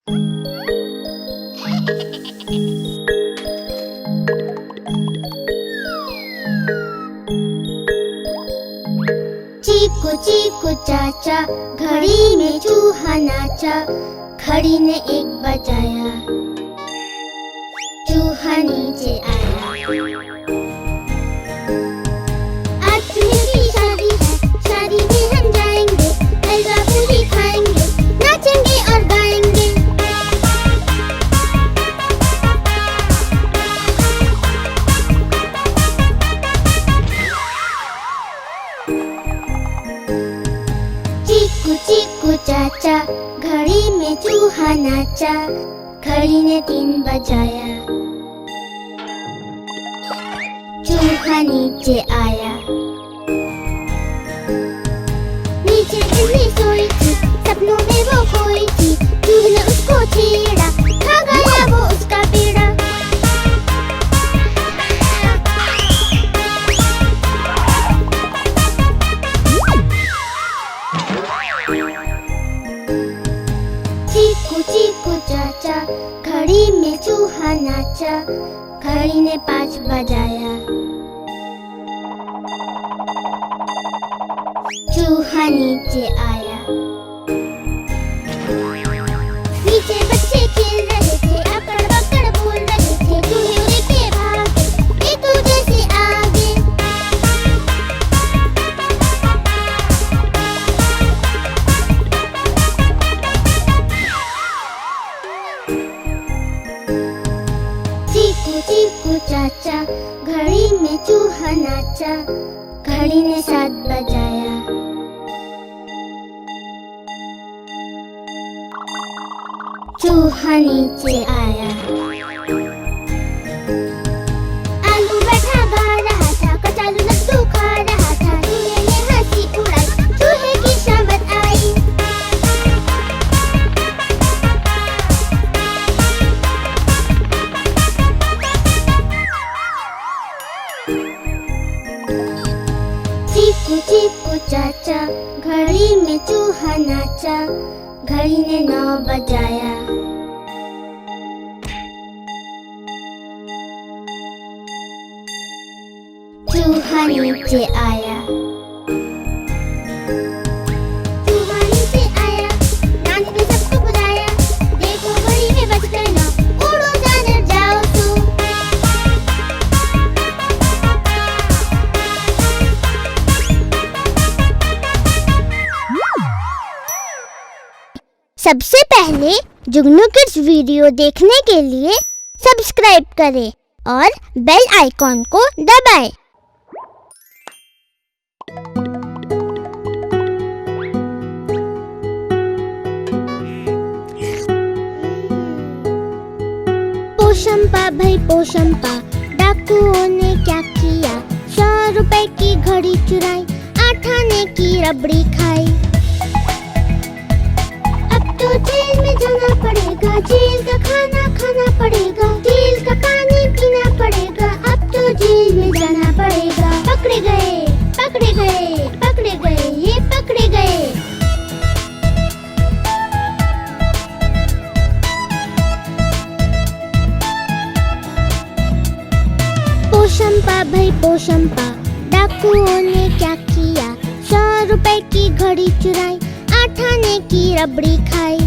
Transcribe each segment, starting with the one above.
चीकू चीकू चाचा, घड़ी में चूहा नाचा। घड़ी ने एक बजाया, चूहा नीचे आया। आज सुनील की शादी है, शादी में हम जाएंगे, हलवा पूरी खाएंगे, नाचेंगे और गाएंगे। चीकू चीकू चाचा, घड़ी में चूहा नाचा। घड़ी ने 3 बजाया, चूहा नीचे आया। नीचे बिल्ली सोई थी, सपनों में वो खोई थी। चूहे ने उसको छेड़ा, खा गया वो उसका पेड़ा। चीकू चीकू चाचा, घड़ी में चूहा नाचा। घड़ी ने 5 बजाया, चूहा नीचे आया। नीचे बच्चे खेल रहे थे, अकड़ बकड़ बोल रहे थे। चूहे उड़ के भागे, एक दूजे से आगे। चीकू चीकू चाचा, घड़ी में चूहा नाचा। घड़ी ने 7 बजाया, चूहा नीचे आया। आलू बैठा गा रहा था, कचालू लड्डू खा रहा था। चूहे ने हंसी उड़ाई, चूहे की शामत आई। चीकू चीकू चाचा, घड़ी में चूहा नाचा। घड़ी ने 9 बजाया, चूहा नीचे आया। चूहा नीचे आया, नानी ने सबको बुलाया। देखो घड़ी में बज गए 9, उड़ो जानवर जाओ सो। सबसे पहले जुगनू किड्स वीडियो देखने के लिए सब्सक्राइब करें और बेल आइकॉन को दबाएं। पोशंपा भाई पोशंपा, डाकुओं ने क्या किया? 100 रुपए की घड़ी चुराई, 8 आने की रबड़ी खाई। तो जेल में जाना पड़ेगा, जेल का खाना खाना पड़ेगा, जेल का पानी पीना पड़ेगा। अब तो जेल में जाना पड़ेगा। पकड़े गए पकड़े गए पकड़े गए, ये पकड़े गए। पोशंपा भाई पोशंपा, डाकुओं ने क्या किया? 100 रुपए की घड़ी चुराई, 8 आने की रबड़ी खाई।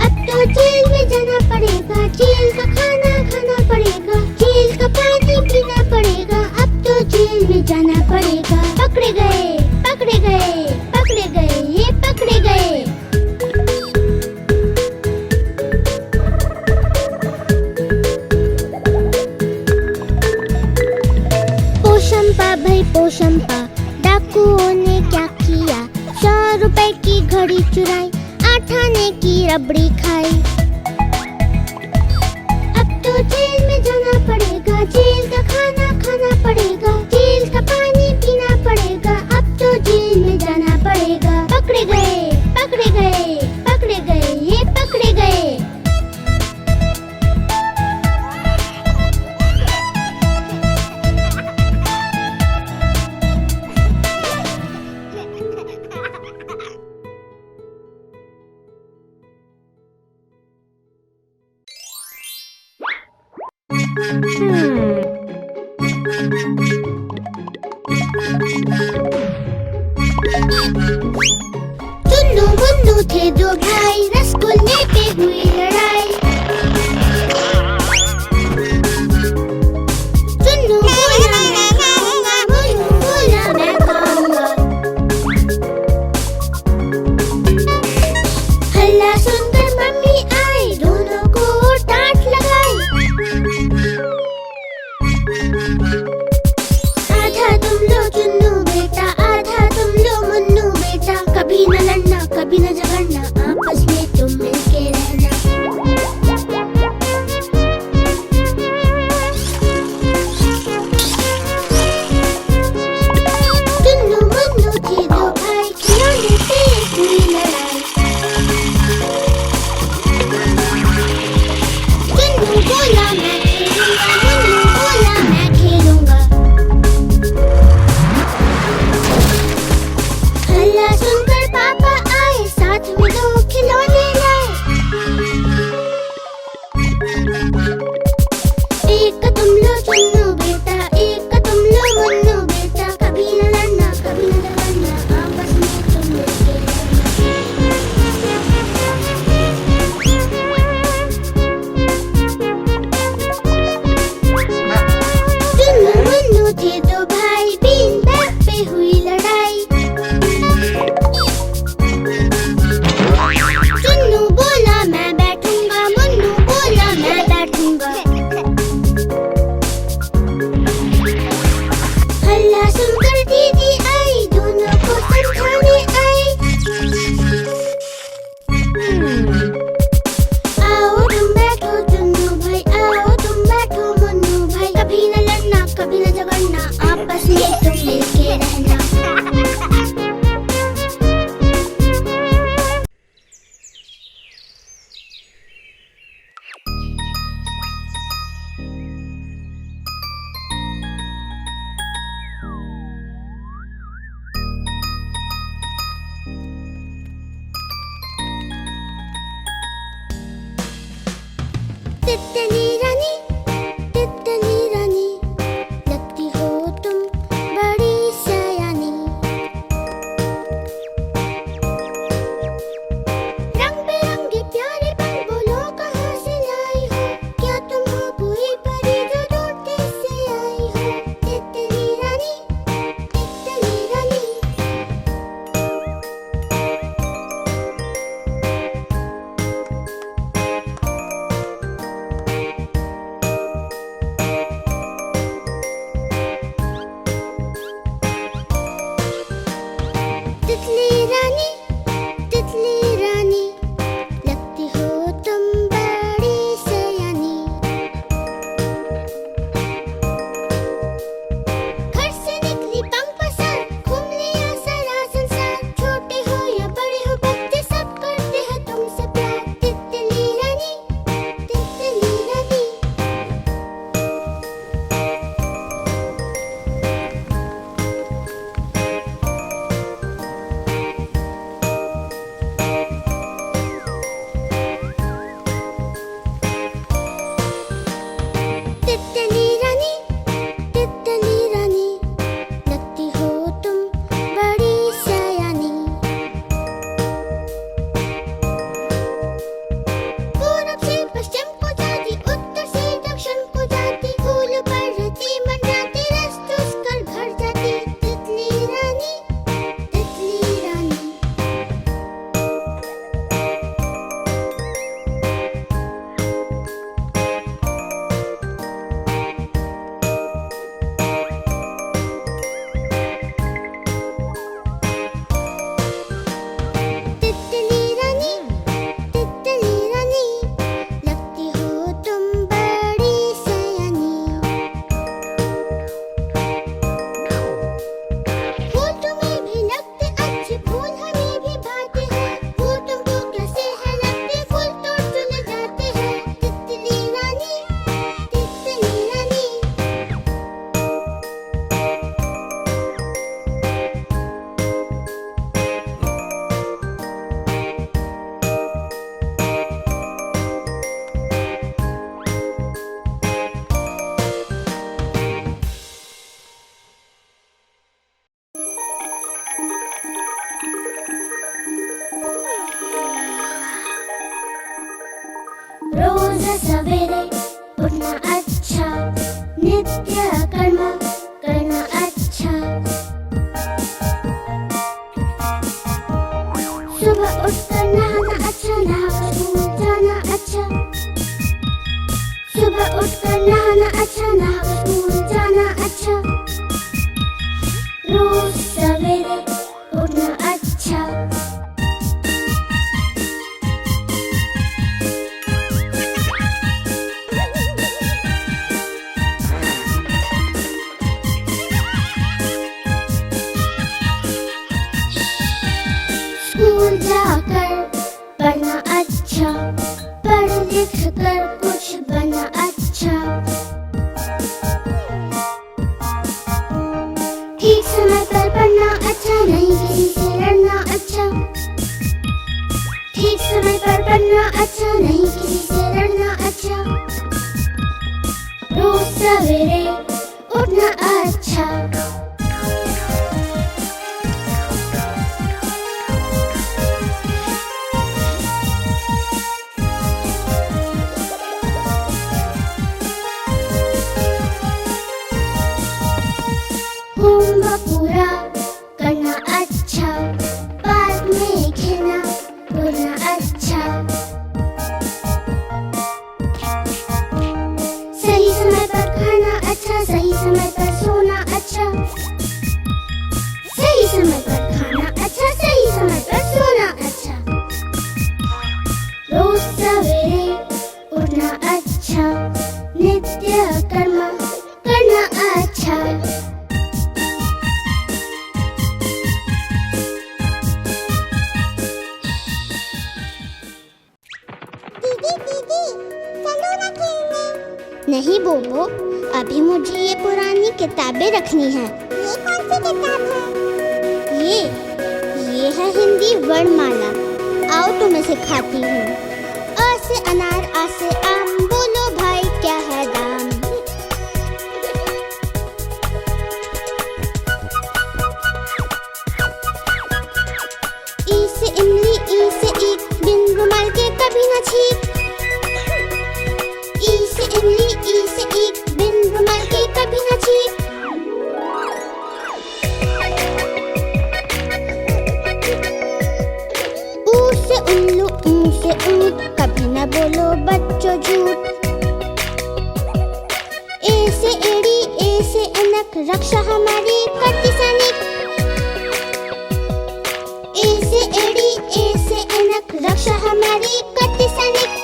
अब तो जेल में जाना पड़ेगा, जेल का खाना खाना पड़ेगा, जेल का पानी पीना पड़ेगा। अब तो जेल में जाना पड़ेगा। पकड़े गए पकड़े गए पकड़े गए, ये पकड़े गए। पोशंपा भाई पोशंपा, डाकुओं ने क्या किया? 100 रुपए की घड़ी चुराई, 8 आने की रबड़ी खाई। अब तो जेल में जाना पड़ेगा, जेल का खाना खाना पड़ेगा, जेल का पानी पीना पड़ेगा। अब तो जेल में जाना पड़ेगा। पकड़े गए पकड़े गए पकड़े गए, ये पकड़े गए। चुन्नू मुन्नू थे दो भाई, रसगुल्ले पे हुई लड़ाई। चुन्नू बोला मैं खाऊंगा, मुन्नू बोला मैं खाऊंगा। हल्ला सुनकर मम्मी आई, दोनों को डांट लगाई। आधा तुम लो चुन्नू बेटा, आधा तुम लो मुन्नू बेटा। कभी न लड़ना, कभी न झगड़ना, आपस में तुम मिलके रहना। चुन्नू मुन्नू थे दो भाई, खिलौने पे हुई लड़ाई। चुन्नू बोला मैं खेलूंगा, मुन्नू बोला मैं खेलूंगा। हल्ला सुनकर पापा आए, साथ में दो खिलौने लाए। एक तुम लो चुन्नू बेटा, एक तुम लो मुन्नू बेटा। कभी न लड़ना, कभी न झगड़ना, आपस में तुम मिलके रहना। चुन्नू मुन्नू थे दो भाई, बीन बैग पे हुई लड़ाई। चुन्नू बोला मैं बैठूंगा, मुन्नू बोला मैं बैठूंगा। हल्ला सुनकर दीदी आई, दोनों को समझाने आई। आओ तुम बैठो चुन्नू भाई, आओ तुम बैठो मुन्नू भाई। कभी न लड़ना, कभी न झगड़ना, आपस में तुम मिलके रहना। तितली रानी, लगती हो तुम बड़ी सयानी। रंग बिरंगे प्यारे पल बोलो कहाँ से लाई हो। क्या तुम हो कोई परी जो दूर देश से आई हो। तितली रानी, तितली रानी। तितली रानी, लगती हो तुम बड़ी सयानी। घर से निकली पंख पसार, घूम लिया सारा संसार। छोटे हो या बड़े हो बच्चे, सब करते हैं तुमसे प्यार। तितली रानी, तितली रानी। रोज सवेरे उठना अच्छा, नित्य कर्म करना अच्छा। सुबह उठकर नहाना अच्छा, नहाकर स्कूल जाना अच्छा। सुबह उठकर नहाना अच्छा, नहाकर स्कूल जाना अच्छा। रोज सवेरे उठना अच्छा। स्कूल जाकर पढ़ना अच्छा, पढ़ लिख कर कुछ बनना अच्छा। ठीक समय पर पढ़ना अच्छा, नहीं किसी से लड़ना अच्छा। ठीक समय पर पढ़ना अच्छा, नहीं किसी से लड़ना अच्छा। रोज सवेरे उठना अच्छा। होमवर्क पूरा करना अच्छा, पार्क में खेलना कूदना अच्छा। सही समय पर खाना अच्छा, सही समय पर सोना अच्छा। सही समय पर खाना अच्छा, सही समय पर सोना अच्छा। रोज सवेरे उठना अच्छा, नित्य कर्म करना अच्छा। नहीं बोलो, अभी मुझे ये पुरानी किताबें रखनी है। ये कौन सी किताब है? ये है हिंदी वर्णमाला। आओ तुम्हें सिखाती हूँ। अ से अनार, आ से आम, बोलो भाई क्या है दाम। ई से इमली, ई से ईख, बिन रुमाल के कभी न छींक। ई से इमली, ई से ईख, बिन रुमाल के कभी न छींक। ऊ से उल्लू, ऊ से ऊंट, कभी न बोलो बच्चों झूठ। ए से एड़ी, ए से ऐनक, रक्षा हमारी करती सैनिक। ए से एड़ी, ए से ऐनक, रक्षा हमारी करती सैनिक।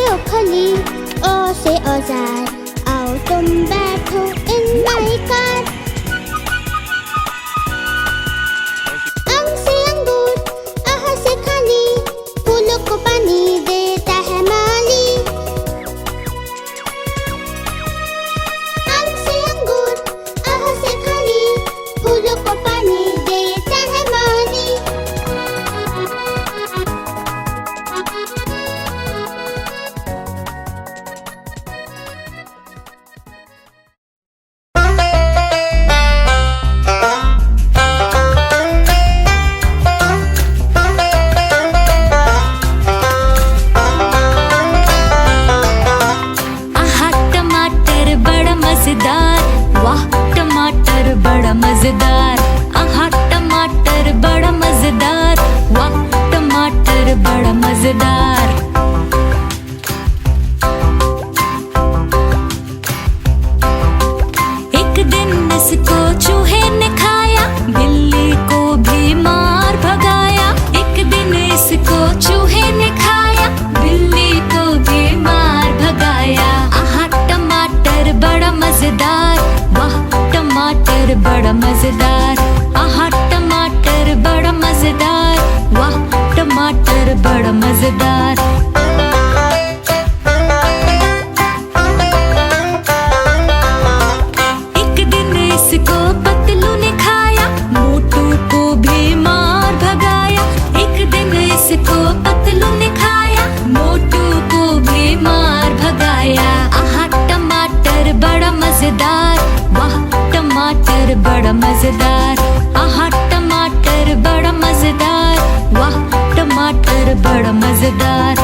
ओखली, ओ से औजार, आओ तुम बैठो इन नई कार। अंग से अंगूर, आह से खाली, फूलों को पानी देता है माली। अंग से अंगूर, आह से खाली, फूलों को पानी देता है माली। मजेदार, आहा टमाटर बड़ा मजेदार, वाह टमाटर बड़ा मजेदार। एक दिन इसको चूहे ने खाया, बिल्ली को भी मार भगाया। एक दिन इसको चूहे ने खाया, बिल्ली को भी मार भगाया। आहा टमाटर बड़ा मजेदार, वाह टमाटर बड़ा मजेदार, आहा टमाटर बड़ा मजेदार, वाह टमाटर बड़ा मजेदार। एक दिन इसको पतलू ने खाया, मोटू को भी मार भगाया। एक दिन इसको पतलू ने खाया, मोटू को मजेदार।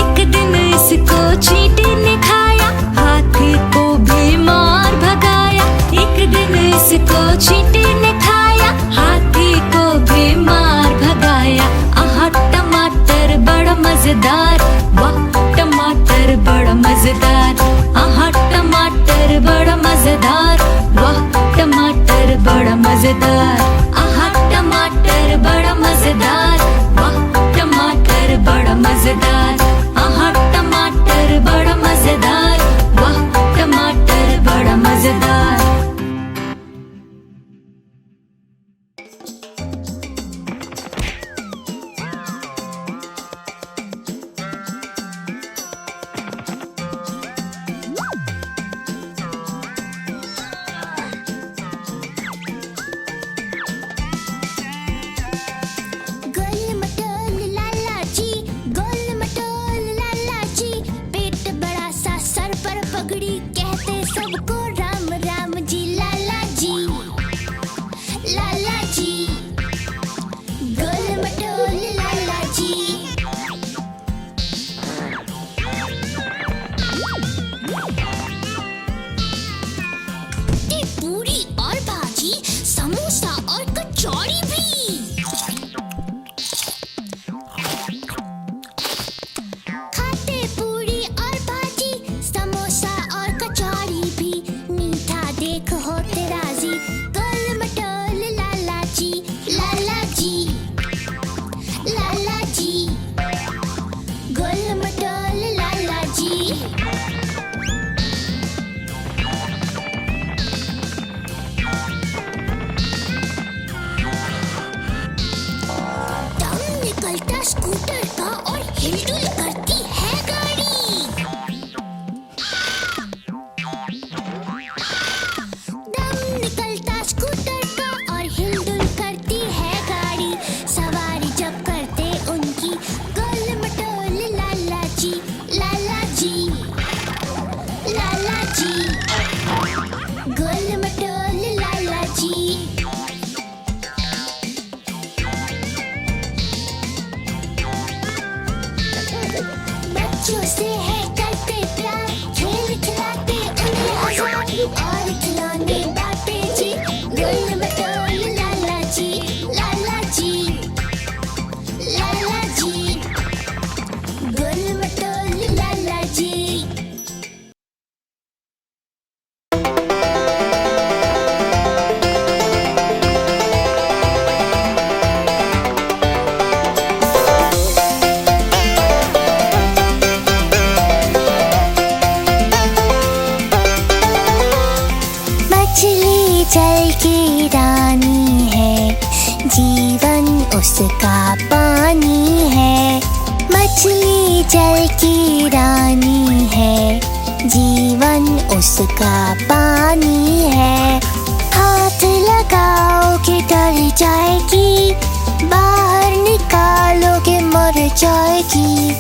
एक दिन इसको चींटी ने खाया, हाथी को भी मार भगाया। एक दिन इसको चींटी ने खाया, हाथी को भी मार भगाया। आहा टमाटर बड़ा मजेदार, वाह टमाटर बड़ा मजेदार। आहा टमाटर बड़ा मजेदार, वाह टमाटर बड़ा मजेदार। आहा टमाटर बड़ा मजेदार, वाह टमाटर बड़ा मजेदार। आहा टमाटर बड़ा मजेदार, वाह टमाटर बड़ा मजेदार। उसका पानी है। मछली जल की रानी है, जीवन उसका पानी है। हाथ लगाओगे डर जाएगी, बाहर निकालोगे मर जाएगी।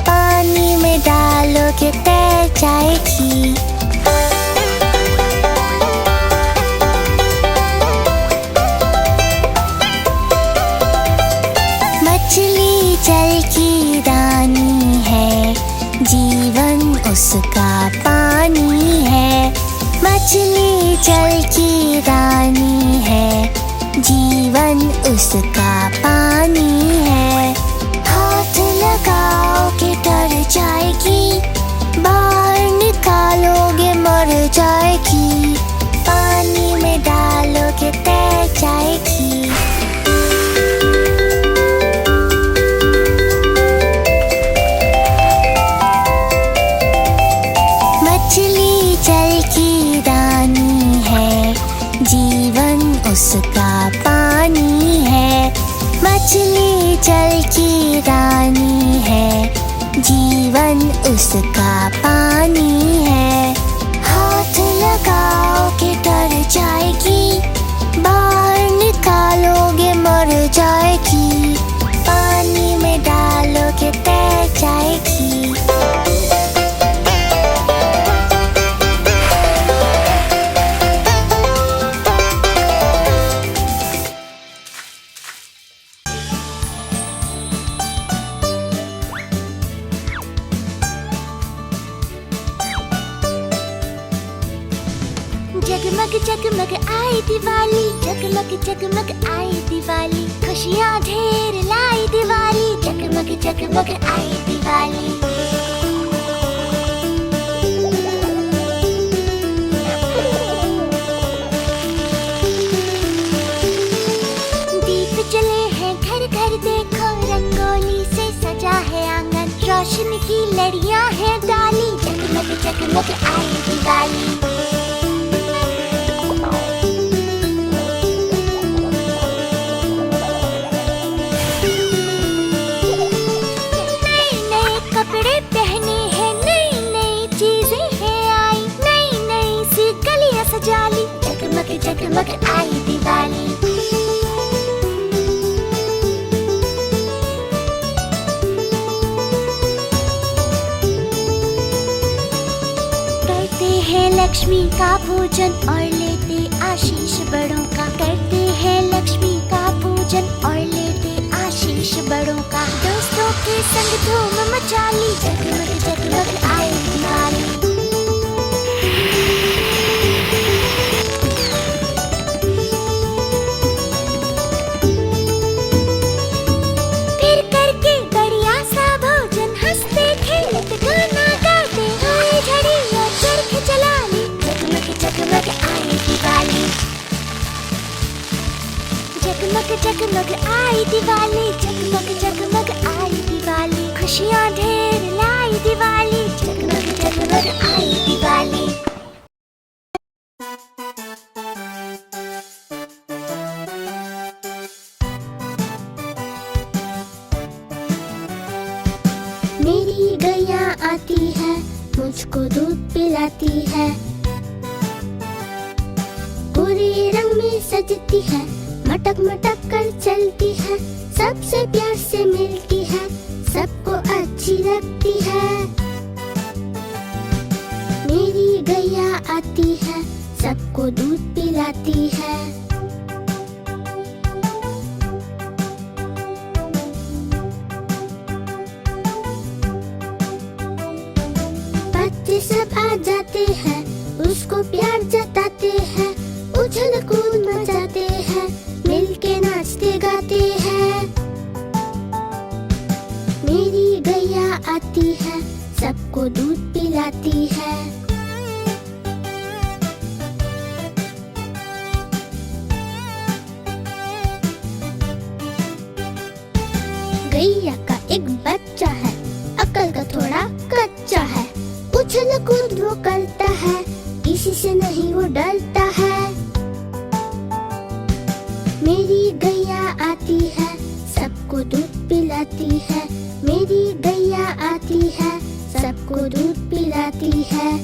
पानी में डालोगे तैर जाएगी। मछली जल की रानी है, जीवन उसका पानी है। मछली जल की रानी है, जीवन उसका पानी है। हाथ लगाओगे डर जाएगी, बाहर निकालोगे मर जाएगी। पानी में डालोगे तैर जाएगी। मछली जल की रानी है, जीवन उसका पानी है। मछली जल की रानी है, जीवन उसका पानी है। हाथ लगाओगे डर जाएगी, बाहर निकालोगे मर जाएगी। पानी में डालोगे तैर जाएगी। जगमग आई दिवाली, जगमग जगमग आई दिवाली, खुशियाँ ढेर लाई दिवाली, जगमग जगमग आई दिवाली। दीप जले हैं घर घर देखो, रंगोली से सजा है आंगन, रोशनी की लड़ियाँ हैं डाली, जगमग जगमग आई दिवाली। कपड़े पहने हैं, नई नई चीजें हैं आई, नई नई सी गलियां सजा ली, जगमग जगमग आई दिवाली। करते हैं लक्ष्मी का पूजन और लेते आशीष बड़ों का, करते हैं लक्ष्मी का पूजन और लेते आशीष बड़ों का, दोस्तों के संग धूम मचा ली, जगमग जगमग आई दिवाली। फिर करके बढ़िया सा भोजन, हंसते खेलते गाना गाते, हुई झड़ी और चरखे चला ली, जगमग जगमग आई दिवाली। जगमग जगमग आई दिवाली, जगमग जगमग आई दिवाली, खुशियाँ ढेर लाई दिवाली, जगमग जगमग आई दिवाली। मेरी गैया आती है, मुझको दूध पिलाती है, पूरे रंग में सजती है, मटक मटक कर चलती है, सबसे प्यार से मिलती है, सबको अच्छी लगती है। मेरी गैया आती है, सबको दूध पिलाती है। बच्चे सब आ जाते हैं, उसको प्यार जताते हैं, उछल कूद मचाते हैं, मिलके नाचते गाते हैं। मेरी गैया आती है, सबको दूध पिलाती है। गैया का एक बच्चा है, अकल का थोड़ा कच्चा है, उछल कूद वो करता है, किसी से नहीं वो डरता है। मेरी गैया आती है, सबको दूध पिलाती है, मेरी गैया आती है, सबको दूध पिलाती है।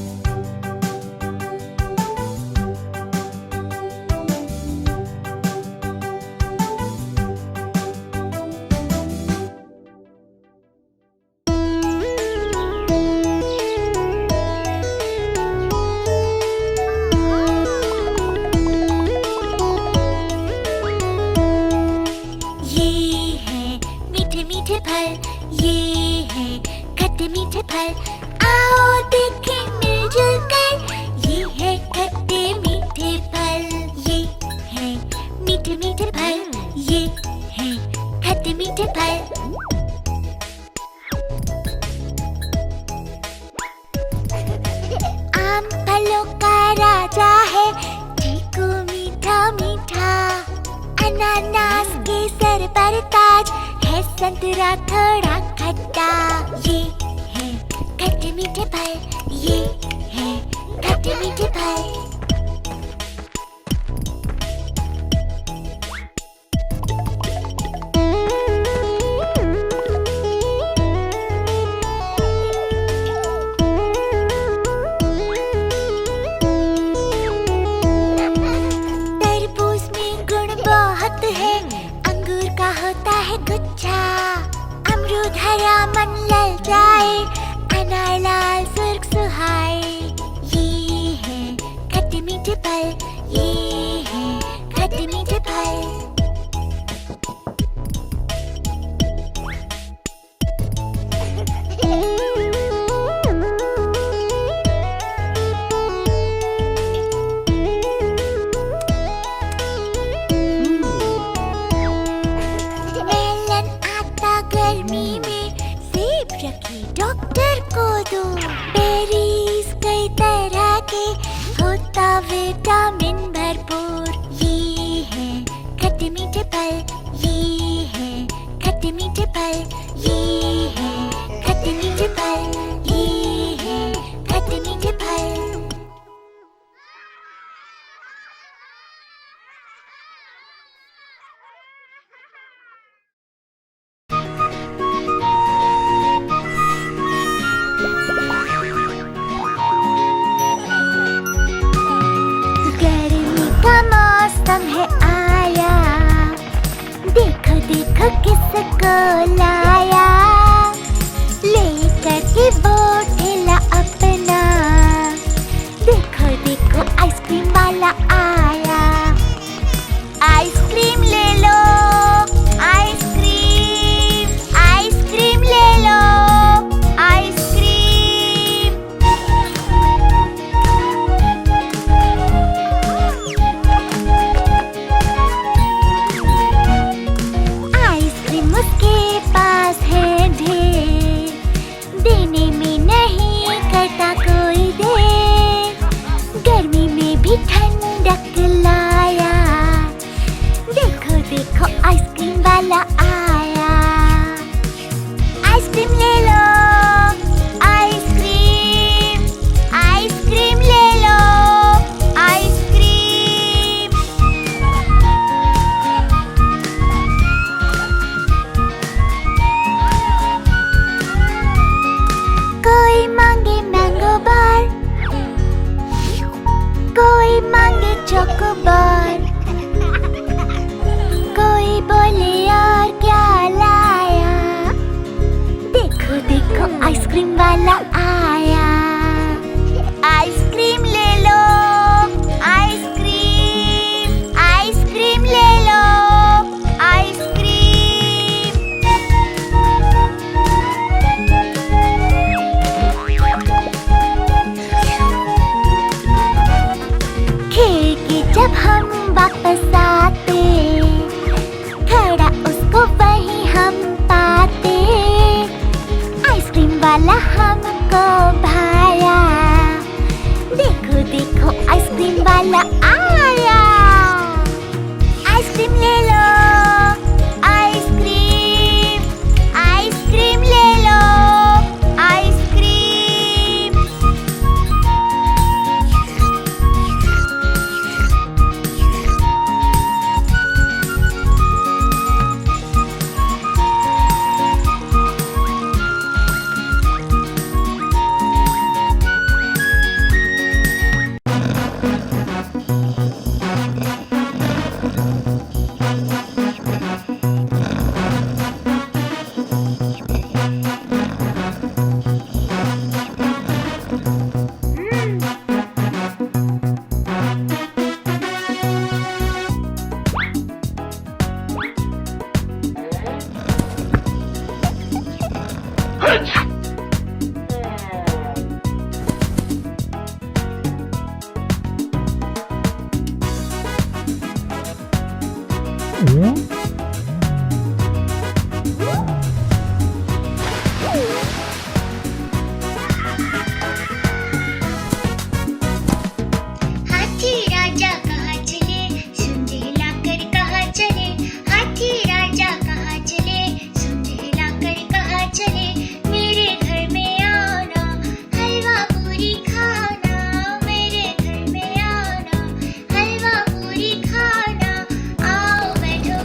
मीठे फल, आओ देखें मिलजुल कर, ये है खट्टे मीठे फल, ये है मीठे मीठे फल, ये है खट्टे मीठे फल। आम फलों का राजा है, चीकू मीठा मीठा, अनानास के सर पर ताज है, संतरा थोड़ा खट्टा, ये खट्टे मीठे फल, ये है खट्टे मीठे फल। तरबूज में गुण बहुत है, अंगूर का होता है गुच्छा, अमरूद हरा मन लल जाए, अनार लाल सुर्ख सुहाए, ये है खट्टे मीठे फल, ये है खट्टे मीठे फल। पल, ये है खट्टे मीठे पल, ये है खट्टे मीठे पल, ये है खट्टे मीठे पल। गर्मी का मौसम है आया, देखो देखो किसको लाया, लेकर के वो ठेला अपना, देखो देखो आइसक्रीम वाला आया। आइसक्रीम ले लो, आइसक्रीम, आइसक्रीम ले लो, आइसक्रीम। आइसक्रीम उसके पास है ढेर, देने में नहीं करता कोई देर, गर्मी में भी ठंडक लाया, देखो देखो आइसक्रीम वाला आया। आइसक्रीम ले लो, आइसक्रीम, आइसक्रीम ले लो, आइसक्रीम। कोई मांगे मैंगो बार, कोई मांगे चोको बार, कोई बोले यार क्या लाया, देखो देखो आइसक्रीम वाला आया। आइसक्रीम ले लो, आइसक्रीम, आइसक्रीम ले लो, आइसक्रीम। खेल के जब हम वापस आते, खड़ा उसको वहीं हम पाते, आइसक्रीम वाला हमको भाया, देखो देखो आइसक्रीम वाला आया। आइसक्रीम ले लो, आइसक्रीम, आइसक्रीम ले लो, आइसक्रीम। हाथी राजा कहाँ चले, सुन हिलाकर कहाँ चले, हाथी राजा कहाँ चले, सुन हिलाकर कहाँ चले, मेरे घर में आना, हलवा पूरी खाना, मेरे घर में आना, हलवा पूरी खाना, आओ बैठो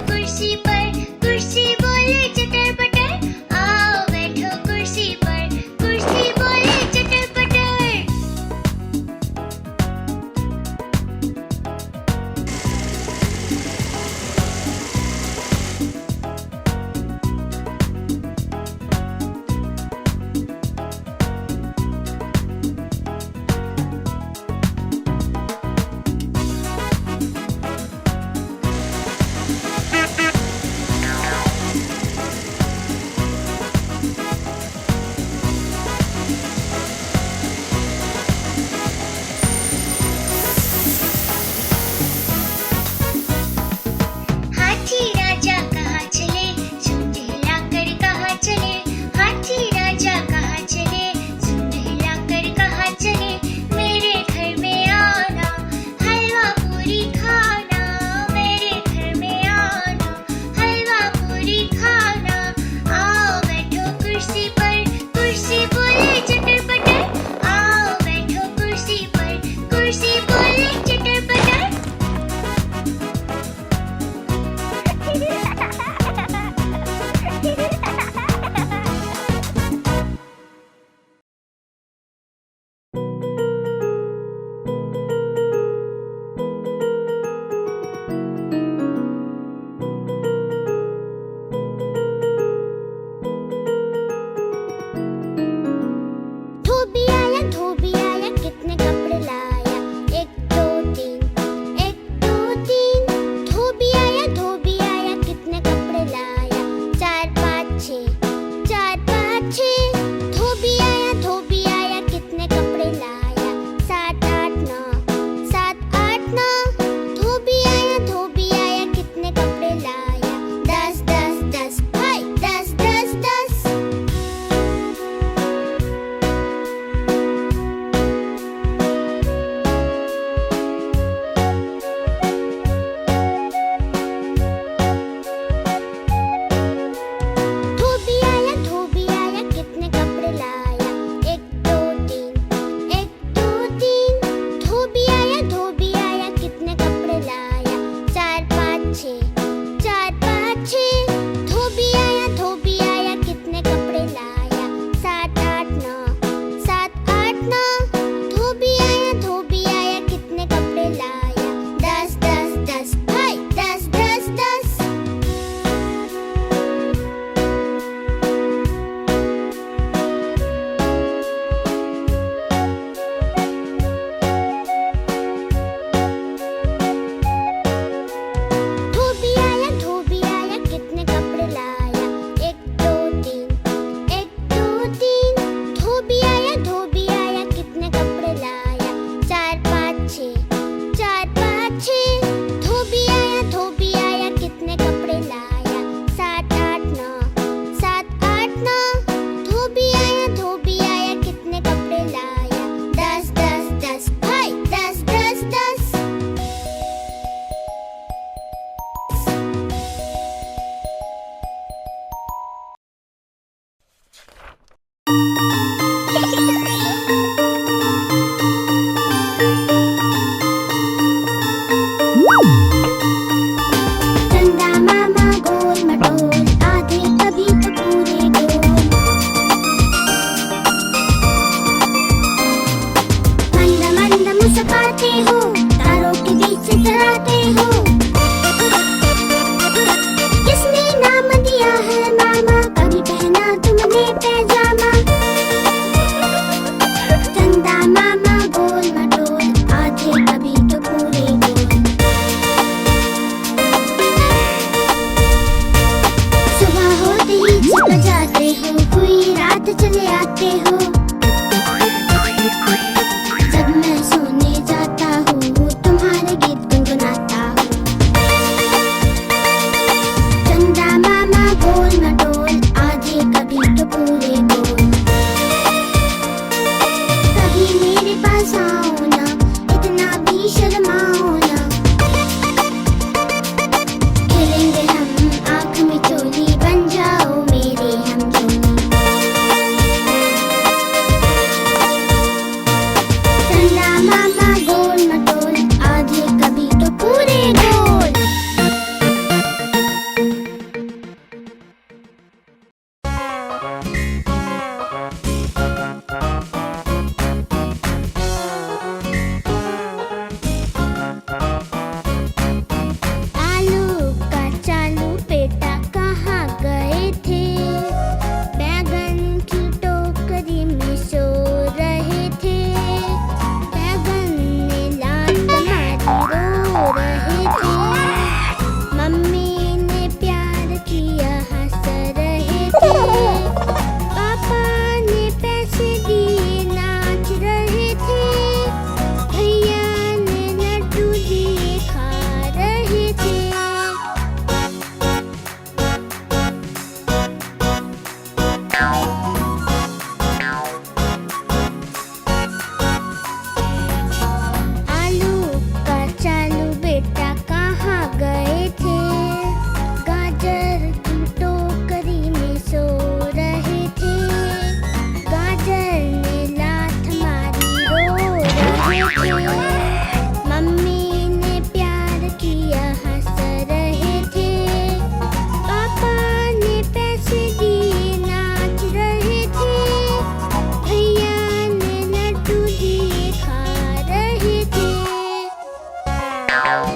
आलू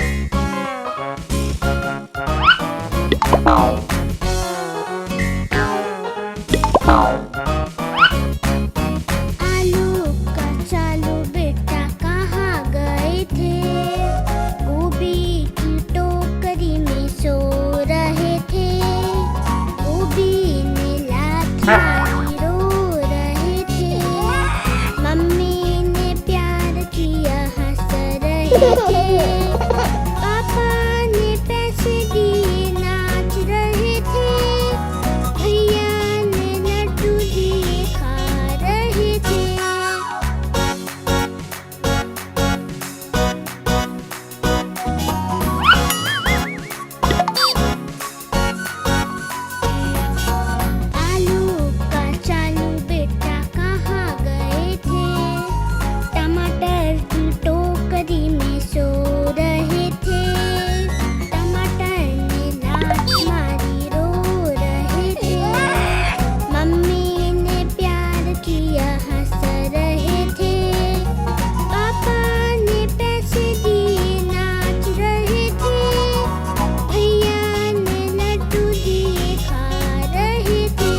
कचालू बेटा कहाँ गए थे? गोभी की टोकरी में सो रहे थे। गोभी ने लात मारी रो रहे थे। मम्मी ने प्यार किया हंस रहे थे। पापा ने पैसे दिए नाच रहे थे। भैया ने लड्डू दिए खा रहे थे। आलू कचालू बेटा कहाँ गए थे? टमाटर की टोकरी में सो रहे थे। टमाटर ने लात मारी रो रहे थे। मम्मी ने प्यार किया हंस रहे थे। पापा ने पैसे दिए नाच रहे थे। भैया ने लड्डू दिए खा रहे थे।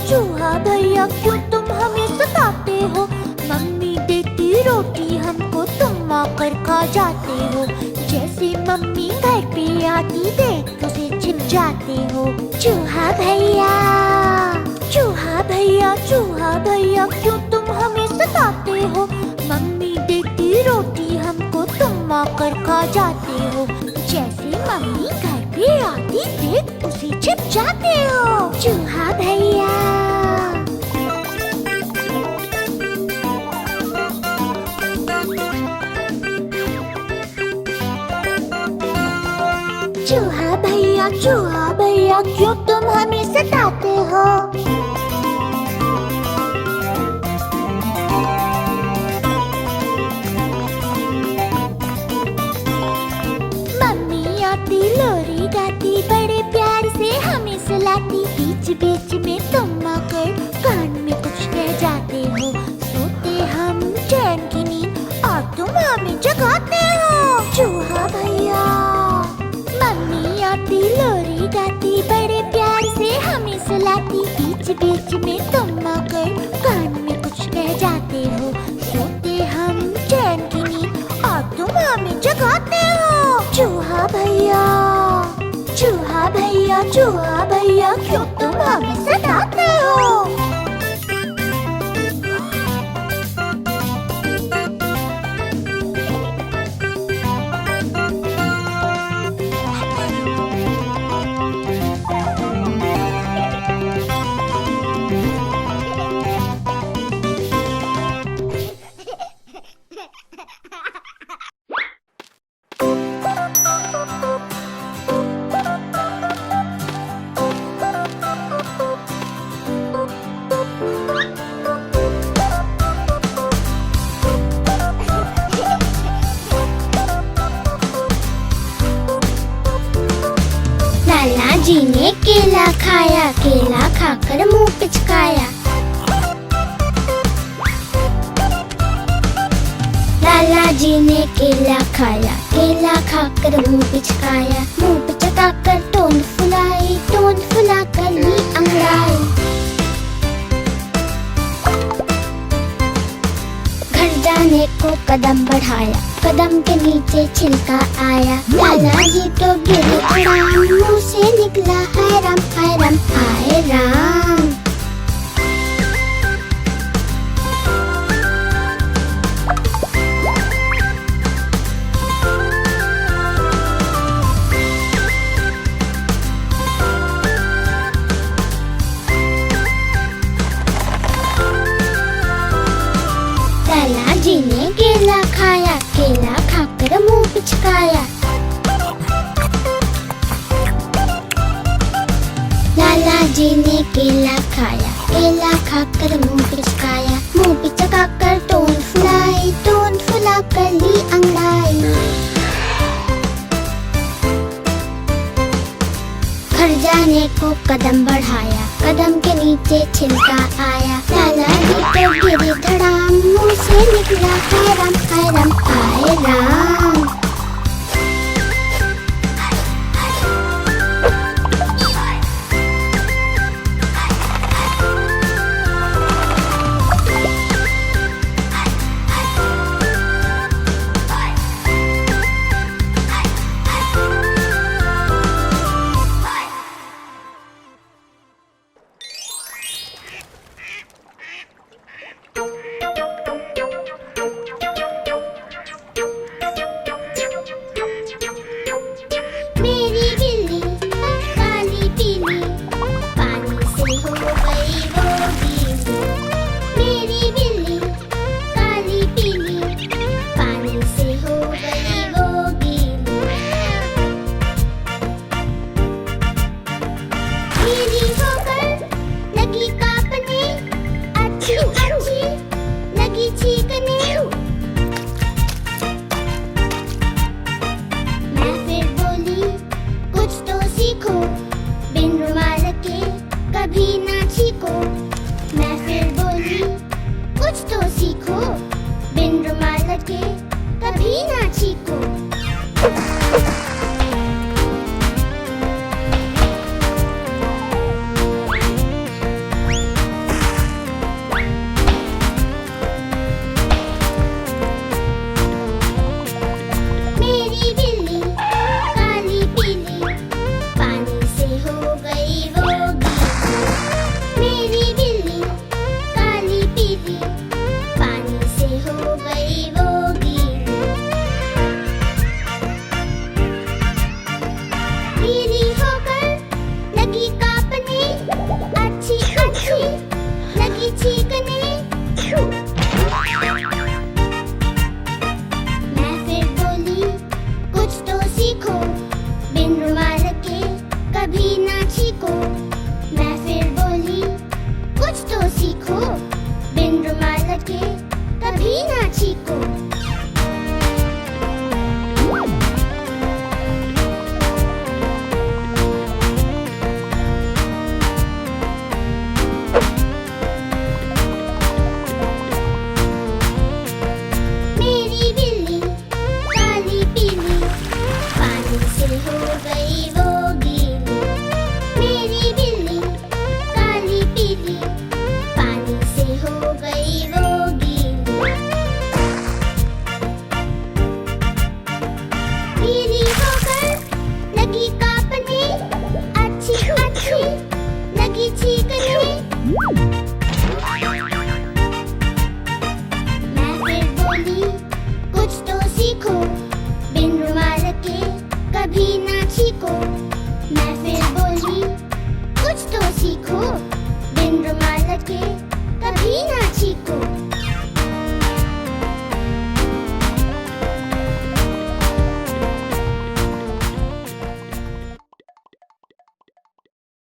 चूहा भैया क्यों तुम हमें सताते हो? मम्मी देती रोटी हमको तुम आकर खा जाते हो। जैसे मम्मी घर पे आती देख उसे छिप जाते हो। चूहा भैया क्यों तुम हमें सताते हो? मम्मी देती रोटी हमको तुम आकर खा जाते हो। जैसे मम्मी घर पे आती देख उसे छिप जाते हो। चूहा भैया चूहा भैया क्यों तुम हमें सताते हो? मम्मी आती लोरी गाती बड़े प्यार से हमें सुलाती। बीच बीच में तुम आकर कान में कुछ कह जाते हो। सोते हम चैन की नींद और तुम हमें जगाते हो। चूहा भैया मम्मी आती लोरी गाती बड़े प्यार से हमें सुलाती। बीच बीच में तुम आकर कान में कुछ कह जाते हो। सोते हम चैन की नींद और तुम हमें जगाते हो। चूहा भैया क्यों तुम हमें सताते हो? लाला जी ने केला खाया। केला खाकर मुंह पिचकाया। लाला जी ने केला खाया। केला खाकर मुंह पिचकाया। मुंह पिचकाकर टोन फुलाई। टोन फुलाकर ली अंगड़ाई। घर जाने को कदम बढ़ाया। कदम के नीचे छिलका आया। लाला जी तो गिर पड़ा। मुंह से निकला हाय राम हाय राम हाय राम। लाला जी ने केला खाया। केला खाकर मुंह पिचकाया। लाला जी ने केला खाया। केला खाकर मुंह पिचकाया। मुंह पिचकाकर टोन फुलाया। कदम बढ़ाया, कदम के नीचे छिलका आया, लाला जी तो गिरे धड़ाम, मुंह से निकला हाय राम हाय राम हाय राम। मेरी बिल्ली काली पीली, पानी से हो गई वो गीली। मेरी बिल्ली काली पीली, पानी से हो गई वो गीली। गीली होकर लगी कांपने, अच्छी अच्छी लगी चीखने। मैं फिर बोली कुछ तो सीखो, बिन रुमाल के कभी ना छीको। मैं फिर बोली कुछ तो सीखो, बिन रुमाल के कभी ना छीको।